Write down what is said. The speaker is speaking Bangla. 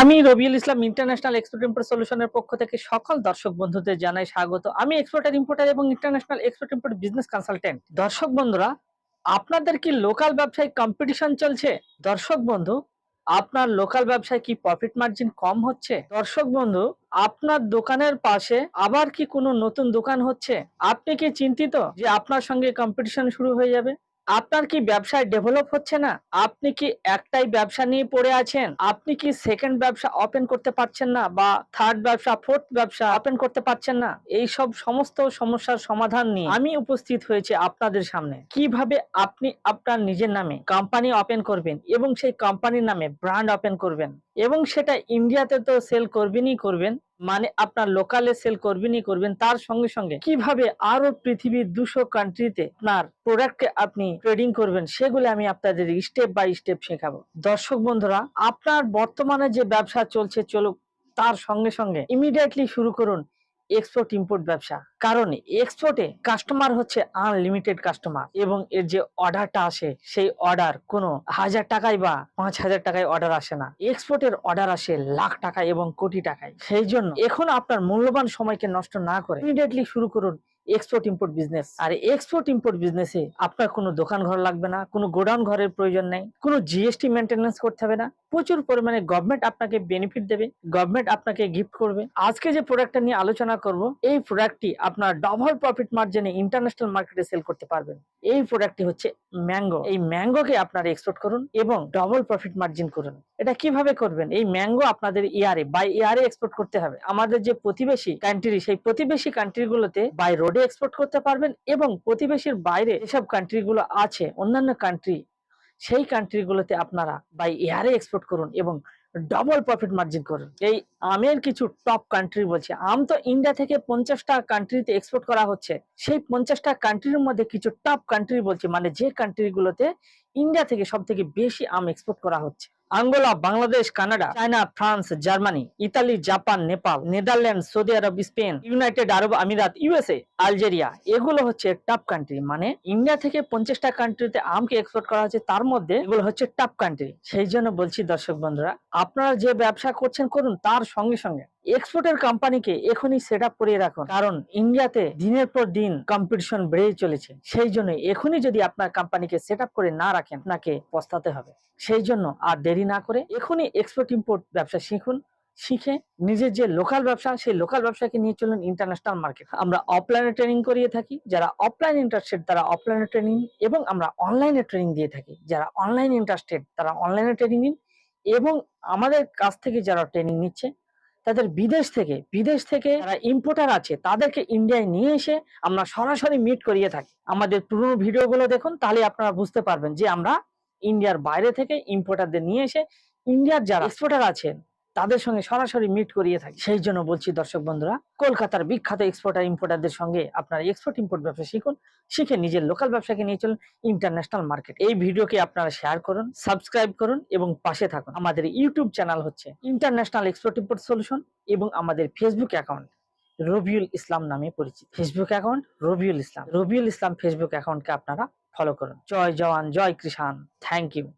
আমি Rabiul Islam international export import সলিউশনের পক্ষ থেকে সকল দর্শক বন্ধুদের জানাই স্বাগত। আমি এক্সপোর্টার ইম্পোর্টার এবং international export import business consultant. দর্শক বন্ধুরা, আপনাদের কি লোকাল ব্যবসায় কম্পিটিশন চলছে? দর্শক বন্ধু, আপনার লোকাল ব্যবসায় কি প্রফিট মার্জিন কম হচ্ছে? দর্শক বন্ধু, আপনার দোকানের পাশে আবার কি কোনো নতুন দোকান হচ্ছে? আপনি কি চিন্তিত যে আপনার সঙ্গে কম্পিটিশন শুরু হয়ে যাবে? আপনার কি ব্যবসায় ডেভেলপ হচ্ছে না? আপনি কি একটাই ব্যবসা নিয়ে পড়ে আছেন? আপনি কি সেকেন্ড ব্যবসা ওপেন করতে পারছেন না, বা থার্ড ব্যবসা, ফোর্থ ব্যবসা ওপেন করতে পারছেন না? এই সব সমস্ত সমস্যার সমাধান নিয়ে আমি উপস্থিত হয়েছি আপনাদের সামনে। কিভাবে আপনি আপনার নিজের নামে কোম্পানি ওপেন করবেন এবং সেই কোম্পানির নামে ব্র্যান্ড ওপেন করবেন, এবং সেটা ইন্ডিয়াতে তো সেল করবেনই করবেন, মানে আপনার লোকালে সেল করবেনই করবেন, তার সঙ্গে সঙ্গে কিভাবে আরো পৃথিবীর 200 কান্ট্রিতে আপনার প্রোডাক্টকে আপনি ট্রেডিং করবেন, সেগুলো আমি আপনাদের স্টেপ বাই স্টেপ শেখাবো। দর্শক বন্ধুরা, আপনার বর্তমানে যে ব্যবসা চলছে চলুক, তার সঙ্গে সঙ্গে ইমিডিয়েটলি শুরু করুন এক্সপোর্ট ইম্পোর্ট ব্যবসা। কারণ এক্সপোর্টে কাস্টমার হচ্ছে আনলিমিটেড কাস্টমার, এবং এর যে অর্ডারটা আসে সেই অর্ডার কোনো 1000 টাকায় বা 5000 টাকায় অর্ডার আসে না। এক্সপোর্টের অর্ডার আসে লাখ টাকায় এবং কোটি টাকায়। সেই জন্য এখন আপনার মূল্যবান সময়কে নষ্ট না করে ইমিডিয়েটলি শুরু করুন এক্সপোর্ট ইম্পোর্ট বিজনেস। আর এক্সপোর্ট ইম্পোর্ট বিজনেসে আপনার কোনো দোকান ঘর লাগবে না, কোনো গোডাউন ঘরের প্রয়োজন নেই, কোনো জিএসটি মেনটেন্যান্স করতে হবে না। প্রচুর পরিমাণে গভর্নমেন্ট আপনাকে বেনিফিট দেবে, গভর্নমেন্ট আপনাকে গিফট করবে। আজকে যে প্রোডাক্টটা নিয়ে আলোচনা করব, এই প্রোডাক্টটি আপনার ডবল প্রফিট মার্জিনে ইন্টারন্যাশনাল মার্কেটে সেল করতে পারবেন। এই প্রোডাক্টটি হচ্ছে ম্যাঙ্গো। এই ম্যাঙ্গোকে আপনারা এক্সপোর্ট করুন এবং ডবল প্রফিট মার্জিন করুন। এটা কিভাবে করবেন? এই ম্যাঙ্গো আপনাদের ইয়ারে বাই ইয়ারে এক্সপোর্ট করতে হবে। আমাদের যে প্রতিবেশী কান্ট্রি, সেই প্রতিবেশী কান্ট্রিগুলোতে বাই রোডে এক্সপোর্ট করতে পারবেন, এবং প্রতিবেশীর বাইরে যেসব কান্ট্রিগুলো আছে, অন্যান্য কান্ট্রি, সেই কান্ট্রিগুলোতে আপনারা বাই এয়ারে এক্সপোর্ট করুন এবং ডবল প্রফিট মার্জিন করুন। এই আমের কিছু টপ কান্ট্রি বলছে, আম তো ইন্ডিয়া থেকে 50টা কান্ট্রিতে এক্সপোর্ট করা হচ্ছে। সেই 50টা কান্ট্রির মধ্যে কিছু টপ কান্ট্রি বলছে, মানে যে কান্ট্রিগুলোতে ইন্ডিয়া থেকে সব থেকে বেশি আম এক্সপোর্ট করা হচ্ছে: Angola, Bangladesh, Canada, China, France, Germany, Italy, Japan, Nepal, Netherland, Saudi আরব, স্পেন, ইউনাইটেড আরব আমিরাত, ইউএসএ, আলজেরিয়া। এগুলো হচ্ছে টপ কান্ট্রি। মানে ইন্ডিয়া থেকে 50টা কান্ট্রিতে আমকে এক্সপোর্ট করা হচ্ছে, তার মধ্যে এগুলো হচ্ছে টপ কান্ট্রি। সেই জন্য বলছি দর্শক বন্ধুরা, আপনারা যে ব্যবসা করছেন করুন, তার সঙ্গে সঙ্গে এক্সপোর্টের কোম্পানিকে এখনই সেট আপ করিয়ে রাখুন। কারণ ইন্ডিয়াতে দিনের পর দিন কম্পিটিশন বেড়েই চলেছে। সেই জন্য এখনই যদি আপনার কোম্পানিকে সেট আপ করে না রাখেন, আপনাকে পস্তাতে হবে। সেই জন্য আর দেরি না করে এখনই এক্সপোর্ট ইম্পোর্ট ব্যবসা শিখুন। শিখে নিজের যে লোকাল ব্যবসা, সেই লোকাল ব্যবসাকে নিয়ে চলুন ইন্টারন্যাশনাল মার্কেট। আমরা অফলাইনে ট্রেনিং করিয়ে থাকি, যারা অফলাইন ইন্টারেস্টেড তারা অফলাইনে ট্রেনিং, এবং আমরা অনলাইনে ট্রেনিং দিয়ে থাকি। যারা অনলাইন ইন্টারেস্টেড তারা অনলাইনে ট্রেনিং নিন, এবং আমাদের কাছ থেকে যারা ট্রেনিং নিচ্ছে তাদের বিদেশ থেকে যারা ইম্পোর্টার আছে তাদেরকে ইন্ডিয়ায় নিয়ে এসে আমরা সরাসরি মিট করিয়ে থাকি। আমাদের পুরনো ভিডিওগুলো দেখুন, তাহলে আপনারা বুঝতে পারবেন যে আমরা ইন্ডিয়ার বাইরে থেকে ইম্পোর্টারদের নিয়ে এসে ইন্ডিয়ার যারা এক্সপোর্টার আছেন তাদের সঙ্গে সরাসরি মিট করিয়ে থাকি। সেই জন্য বলছি দর্শক বন্ধুরা, কলকাতার বিখ্যাত এক্সপোর্টার ইম্পোর্টারদের সঙ্গে আপনারা এক্সপোর্ট ইম্পোর্ট ব্যবসা শিখুন। শিখে নিজের লোকাল ব্যবসাকে নিয়ে চলুন ইন্টারন্যাশনাল মার্কেট। এই ভিডিওকে আপনারা শেয়ার করুন, সাবস্ক্রাইব করুন এবং পাশে থাকুন। আমাদের ইউটিউব চ্যানেল হচ্ছে ইন্টারন্যাশনাল এক্সপোর্ট ইম্পোর্ট সলিউশন, এবং আমাদের ফেসবুক অ্যাকাউন্ট রবিউল ইসলাম নামে পরিচিত। Facebook account Rabiul Islam Facebook অ্যাকাউন্টকে আপনারা ফলো করুন। জয় জওয়ান, জয় কিষান। Thank you.